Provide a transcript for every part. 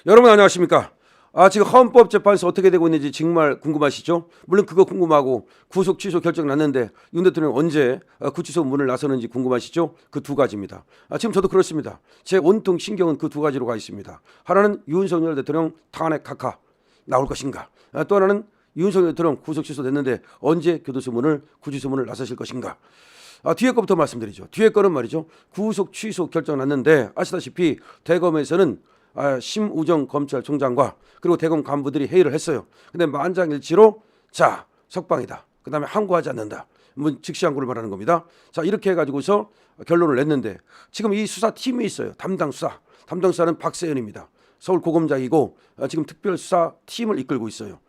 여러분 안녕하십니까? 지금 헌법재판소 어떻게 되고 있는지 정말 궁금하시죠? 물론 그거 궁금하고 구속 취소 결정 났는데 윤 대통령 언제 구치소 문을 나서는지 궁금하시죠? 그 두 가지입니다. 지금 저도 그렇습니다. 제 온통 신경은 그 두 가지로 가 있습니다. 하나는 윤석열 대통령 탄핵 각하 나올 것인가? 또 하나는 윤석열 대통령 구속 취소됐는데 언제 교도소 문을 구치소 문을 나서실 것인가? 뒤에 거부터 말씀드리죠. 뒤에 거는 말이죠. 구속 취소 결정 났는데 아시다시피 대검에서는 심우정 검찰총장과 그리고 대검 간부들이 회의를 했어요. 근데 만장일치로 자 석방이다. 그다음에 항고하지 않는다. 뭐 즉시 항고를 말하는 겁니다. 자 이렇게 해가지고서 결론을 냈는데 지금 이 수사팀이 있어요. 담당 수사는 박세현입니다. 서울고검장이고 지금 특별수사팀을 이끌고 있어요.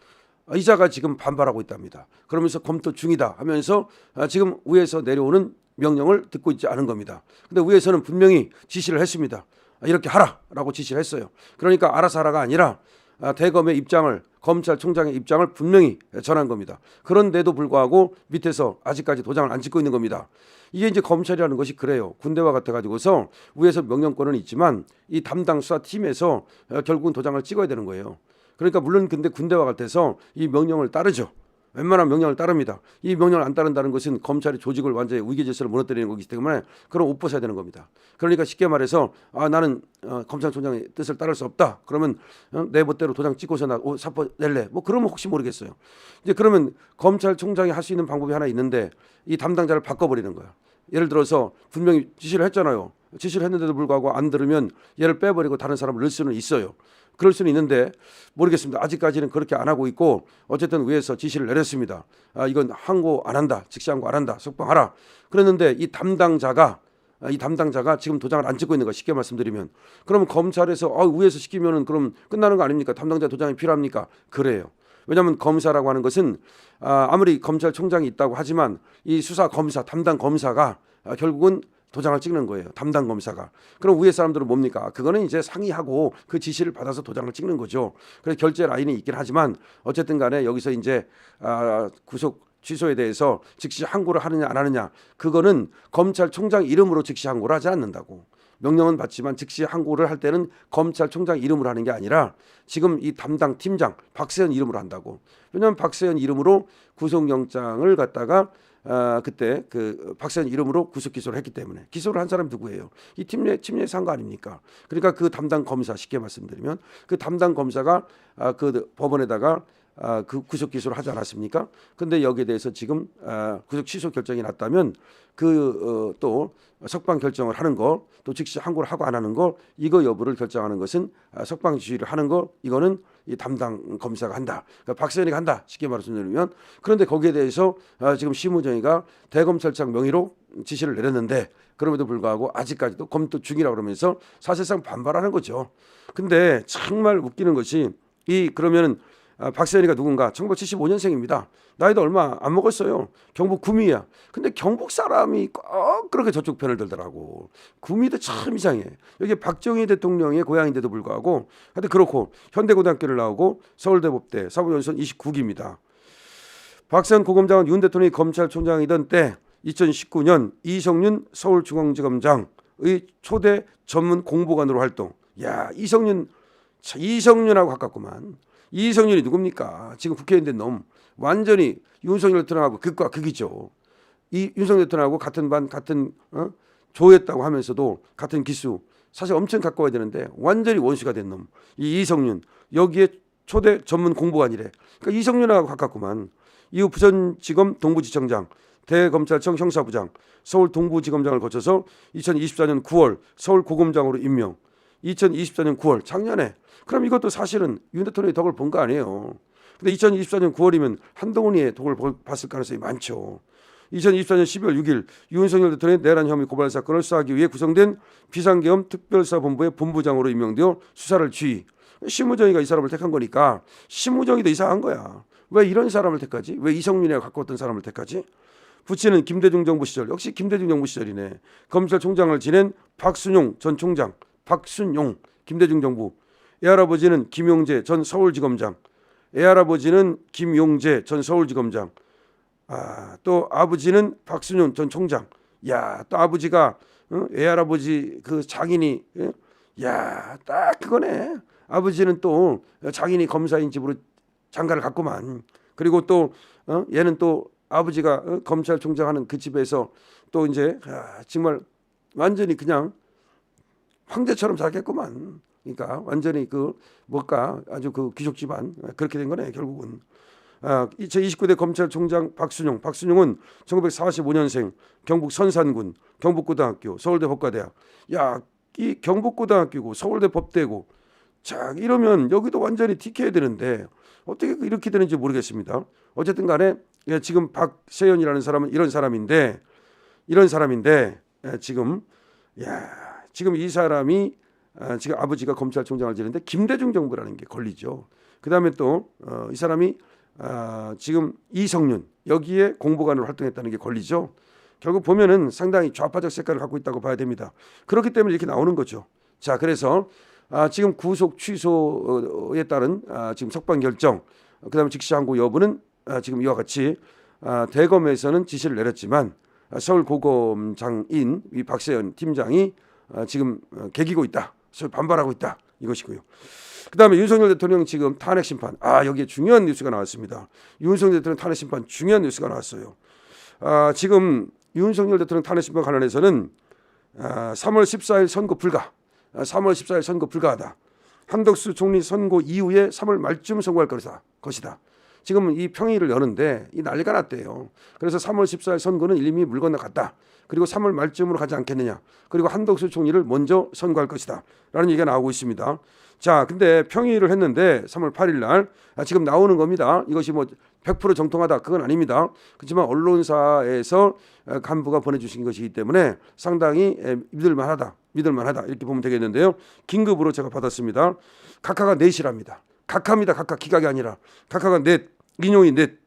이자가 지금 반발하고 있답니다. 그러면서 검토 중이다 하면서 지금 위에서 내려오는 명령을 듣고 있지 않은 겁니다. 근데 위에서는 분명히 지시를 했습니다. 이렇게 하라라고 지시를 했어요. 그러니까 알아서 하라가 아니라 대검의 입장을, 검찰총장의 입장을 분명히 전한 겁니다. 그런데도 불구하고 밑에서 아직까지 도장을 안 찍고 있는 겁니다. 이게 이제 검찰이라는 것이 그래요. 군대와 같아 가지고서 위에서 명령권은 있지만 이 담당 수사팀에서 결국은 도장을 찍어야 되는 거예요. 그러니까 물론 근데 군대와 같아서 이 명령을 따르죠. 웬만한 명령을 따릅니다. 이 명령을 안 따른다는 것은 검찰의 조직을 완전히 위계질서를 무너뜨리는 거기 때문에 그럼 옷 벗어야 되는 겁니다. 그러니까 쉽게 말해서 나는 검찰총장의 뜻을 따를 수 없다. 그러면 내 멋대로 도장 찍고서 나 사표 낼래. 뭐 그러면 혹시 모르겠어요. 이제 그러면 검찰총장이 할 수 있는 방법이 하나 있는데 이 담당자를 바꿔버리는 거야. 예를 들어서 분명히 지시를 했잖아요. 지시를 했는데도 불구하고 안 들으면 얘를 빼버리고 다른 사람을 넣을 수는 있어요. 그럴 수는 있는데 모르겠습니다. 아직까지는 그렇게 안 하고 있고 어쨌든 위에서 지시를 내렸습니다. 이건 항고 안 한다. 즉시 항고 안 한다. 석방하라. 그랬는데 이 담당자가 지금 도장을 안 찍고 있는 거 쉽게 말씀드리면 그러면 검찰에서 위에서 시키면은 그럼 끝나는 거 아닙니까? 담당자 도장이 필요합니까? 그래요. 왜냐하면 검사라고 하는 것은 아무리 검찰총장이 있다고 하지만 이 수사 검사 담당 검사가 결국은 도장을 찍는 거예요. 담당 검사가. 그럼 위에 사람들은 뭡니까? 그거는 이제 상의하고 그 지시를 받아서 도장을 찍는 거죠. 그래서 결제 라인이 있긴 하지만 어쨌든 간에 여기서 이제 구속 취소에 대해서 즉시 항고를 하느냐 안 하느냐 그거는 검찰총장 이름으로 즉시 항고를 하지 않는다고. 명령은 받지만 즉시 항고를 할 때는 검찰총장 이름으로 하는 게 아니라 지금 이 담당 팀장 박세현 이름으로 한다고. 왜냐하면 박세현 이름으로 구속영장을 갖다가 그때 그 박세현 이름으로 구속 기소를 했기 때문에 기소를 한 사람이 누구예요? 이 팀내에서 한 거 아닙니까? 그러니까 그 담당 검사 쉽게 말씀드리면 그 담당 검사가 그 법원에다가 그 구속 기소를 하지 않았습니까? 근데 여기에 대해서 지금 구속 취소 결정이 났다면 또 석방 결정을 하는 거, 또 즉시 항고를 하고 안 하는 거, 이거 여부를 결정하는 것은 석방 지시를 하는 거, 이거는 이 담당 검사가 한다. 그러니까 박세현이가 한다. 쉽게 말씀드리면 그런데 거기에 대해서 지금 심우정이가 대검찰청 명의로 지시를 내렸는데 그럼에도 불구하고 아직까지도 검토 중이라고 그러면서 사실상 반발하는 거죠. 근데 정말 웃기는 것이 그러면은 박세현이가 누군가 1975년생입니다. 나이도 얼마 안 먹었어요. 경북 구미야. 근데 경북 사람이 꼭 그렇게 저쪽 편을 들더라고. 구미도 참 이상해. 여기 박정희 대통령의 고향인데도 불구하고 하여튼 그렇고 현대고등학교를 나오고 서울대법대 사법연수원 29기입니다. 박세현 고검장은 윤 대통령이 검찰총장이던 때 2019년 이성윤 서울중앙지검장의 초대 전문 공보관으로 활동. 야 이성윤하고 가깝구만. 이성윤이 누굽니까? 지금 국회의원 된 놈. 완전히 윤석열 대통령하고 극과 극이죠. 이 윤석열 대통령하고 같은 반 같은 조였다고 하면서도 같은 기수. 사실 엄청 가까워야 되는데 완전히 원수가 된 놈. 이 이성윤. 여기에 초대 전문 공보관이래. 그러니까 이성윤하고 가깝구만. 이후 부천지검 동부지청장, 대검찰청 형사부장, 서울 동부지검장을 거쳐서 2024년 9월 서울고검장으로 임명. 2024년 9월 작년에. 그럼 이것도 사실은 윤 대통령의 덕을 본 거 아니에요. 근데 2024년 9월이면 한동훈이의 덕을 봤을 가능성이 많죠. 2024년 12월 6일 윤석열 대통령의 내란 혐의 고발 사건을 수사하기 위해 구성된 비상계엄 특별수사본부의 본부장으로 임명되어 수사를 지휘. 심우정이가 이 사람을 택한 거니까 심우정이도 이상한 거야. 왜 이런 사람을 택하지? 왜 이성윤이가 가까웠던 사람을 택하지? 부친은 김대중 정부 시절, 역시 김대중 정부 시절이네. 검찰총장을 지낸 박순용 전 총장, 박순용, 김대중 정부. 애할아버지는 김용재 전 서울지검장, 애할아버지는 김용재 전 서울지검장, 또 아버지는 박순용 전 총장. 야, 또 아버지가 애할아버지 그 장인이 야, 딱 그거네. 아버지는 또 장인이 검사인 집으로 장가를 갔구만. 그리고 또 얘는 또 아버지가 검찰총장 하는 그 집에서 또 이제 정말 완전히 그냥 황제처럼 살겠구만. 그러니까 완전히 그 뭘까 아주 그 귀족 집안 그렇게 된 거네 결국은. 제29대 검찰총장 박순용은 1945년생, 경북 선산군, 경북고등학교, 서울대 법과대학. 야, 이 경북고등학교고 서울대 법대고, 자 이러면 여기도 완전히 TK해야 되는데 어떻게 이렇게 되는지 모르겠습니다. 어쨌든 간에 지금 박세현이라는 사람은 이런 사람인데 지금 이 사람이 지금 아버지가 검찰총장을 지냈는데 김대중 정부라는 게 걸리죠. 그다음에 또 이 사람이 지금 이성윤 여기에 공보관으로 활동했다는 게 걸리죠. 결국 보면은 상당히 좌파적 색깔을 갖고 있다고 봐야 됩니다. 그렇기 때문에 이렇게 나오는 거죠. 자, 그래서 지금 구속 취소에 따른 지금 석방 결정, 그다음에 즉시 항고 여부는 지금 이와 같이 대검에서는 지시를 내렸지만 서울고검장인 이 박세현 팀장이 지금 개기고 있다, 반발하고 있다 이것이고요. 그다음에 윤석열 대통령 지금 탄핵 심판, 여기에 중요한 뉴스가 나왔습니다. 윤석열 대통령 탄핵 심판 중요한 뉴스가 나왔어요. 지금 윤석열 대통령 탄핵 심판 관련해서는 3월 14일 선고 불가, 3월 14일 선고 불가하다. 한덕수 총리 선고 이후에 3월 말쯤 선고할 것이다. 지금 이 평의를 여는데 이 난리가 났대요. 그래서 3월 14일 선고는 이미 물 건너갔다. 그리고 3월 말쯤으로 가지 않겠느냐. 그리고 한덕수 총리를 먼저 선고할 것이다. 라는 얘기가 나오고 있습니다. 자, 근데 평의를 했는데 3월 8일 날 지금 나오는 겁니다. 이것이 뭐 100% 정통하다 그건 아닙니다. 그렇지만 언론사에서 간부가 보내주신 것이기 때문에 상당히 믿을만하다 이렇게 보면 되겠는데요. 긴급으로 제가 받았습니다. 각하가 넷이랍니다. 각하입니다. 각하 기각이 아니라 각하가 넷, 인용이 넷.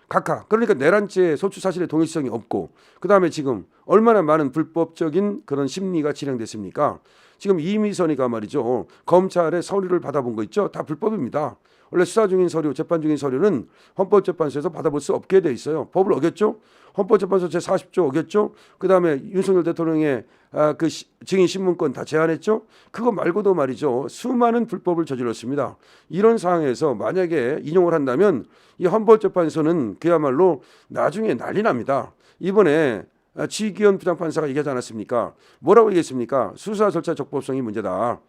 각하. 그러니까 내란죄 소추 사실의 동일성이 없고 그다음에 지금 얼마나 많은 불법적인 그런 심리가 진행됐습니까? 지금 이미선이가 말이죠. 검찰의 서류를 받아본 거 있죠. 다 불법입니다. 원래 수사 중인 서류, 재판 중인 서류는 헌법재판소에서 받아볼 수 없게 돼 있어요. 법을 어겼죠. 헌법재판소 제40조 어겼죠. 그다음에 윤석열 대통령의 그 증인 신문권 다 제한했죠. 그거 말고도 말이죠. 수많은 불법을 저질렀습니다. 이런 상황에서 만약에 인용을 한다면 이 헌법재판소는 그야말로 나중에 난리 납니다. 이번에 지기현 부장판사가 얘기하지 않았습니까? 뭐라고 얘기했습니까? 수사 절차 적법성이 문제다.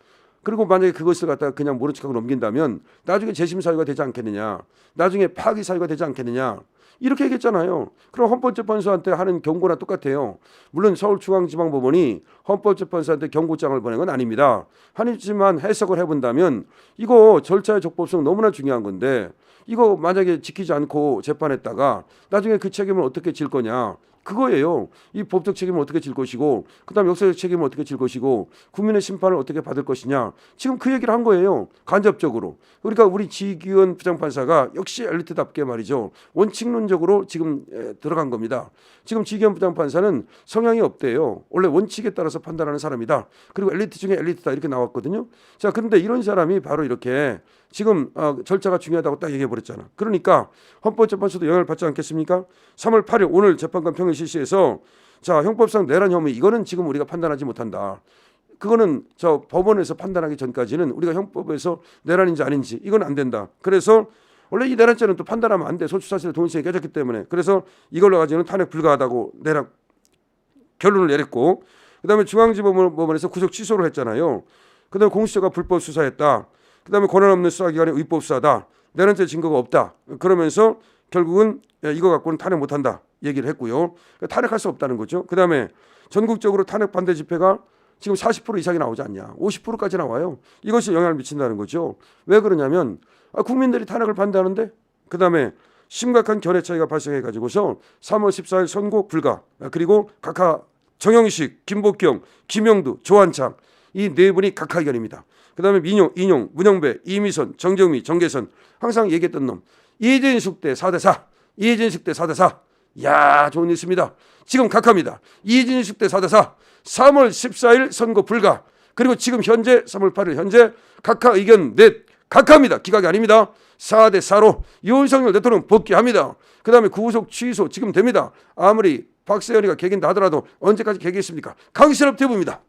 그리고 만약에 그것을 갖다가 그냥 모른 척하고 넘긴다면 나중에 재심 사유가 되지 않겠느냐. 나중에 파기 사유가 되지 않겠느냐. 이렇게 얘기했잖아요. 그럼 헌법재판소한테 하는 경고나 똑같아요. 물론 서울중앙지방법원이 헌법재판소한테 경고장을 보낸 건 아닙니다. 하지만 해석을 해본다면 이거 절차의 적법성 너무나 중요한 건데 이거 만약에 지키지 않고 재판했다가 나중에 그 책임을 어떻게 질 거냐. 그거예요. 이 법적 책임을 어떻게 질 것이고 그다음 역사적 책임을 어떻게 질 것이고 국민의 심판을 어떻게 받을 것이냐. 지금 그 얘기를 한 거예요. 간접적으로. 그러니까 우리 지기현 부장판사가 역시 엘리트답게 말이죠. 원칙론적으로 지금 들어간 겁니다. 지금 지기현 부장판사는 성향이 없대요. 원래 원칙에 따라서 판단하는 사람이다. 그리고 엘리트 중에 엘리트다 이렇게 나왔거든요. 자, 그런데 이런 사람이 바로 이렇게 지금 절차가 중요하다고 딱 얘기해버렸잖아. 그러니까 헌법재판소도 영향을 받지 않겠습니까? 3월 8일 오늘 재판관 평의 실시해서 자, 형법상 내란 혐의 이거는 지금 우리가 판단하지 못한다. 그거는 저 법원에서 판단하기 전까지는 우리가 형법에서 내란인지 아닌지 이건 안 된다. 그래서 원래 이 내란죄는 또 판단하면 안 돼. 소추사실의 동일성이 깨졌기 때문에. 그래서 이걸로 가지고는 탄핵 불가하다고 내란 결론을 내렸고 그다음에 중앙지법원에서 구속 취소를 했잖아요. 그다음에 공수처가 불법 수사했다. 그다음에 권한 없는 수사기관의 위법 수사다. 내란죄 증거가 없다. 그러면서 결국은 이거 갖고는 탄핵 못한다 얘기를 했고요. 탄핵할 수 없다는 거죠. 그다음에 전국적으로 탄핵 반대 집회가 지금 40% 이상이 나오지 않냐. 50%까지 나와요. 이것이 영향을 미친다는 거죠. 왜 그러냐면 국민들이 탄핵을 반대하는데 그다음에 심각한 견해 차이가 발생해가지고서 3월 14일 선고 불가. 그리고 각하 정영식, 김복경, 김영두, 조한창 이 네 분이 각하 의견입니다. 그다음에 인용, 문영배, 이미선, 정정미, 정계선 항상 얘기했던 놈 이진숙 대 4대4 이진숙 대 4대4 야 좋은 뉴스입니다. 지금 각하입니다. 이진숙 대 4대4 3월 14일 선고 불가. 그리고 지금 현재 3월 8일 현재 각하 의견 넷 각하입니다. 기각이 아닙니다. 4대4로 윤석열 대통령 복귀합니다. 그다음에 구속 취소 지금 됩니다. 아무리 박세현이가 개긴다 하더라도 언제까지 개기했습니까? 강신업 대부입니다.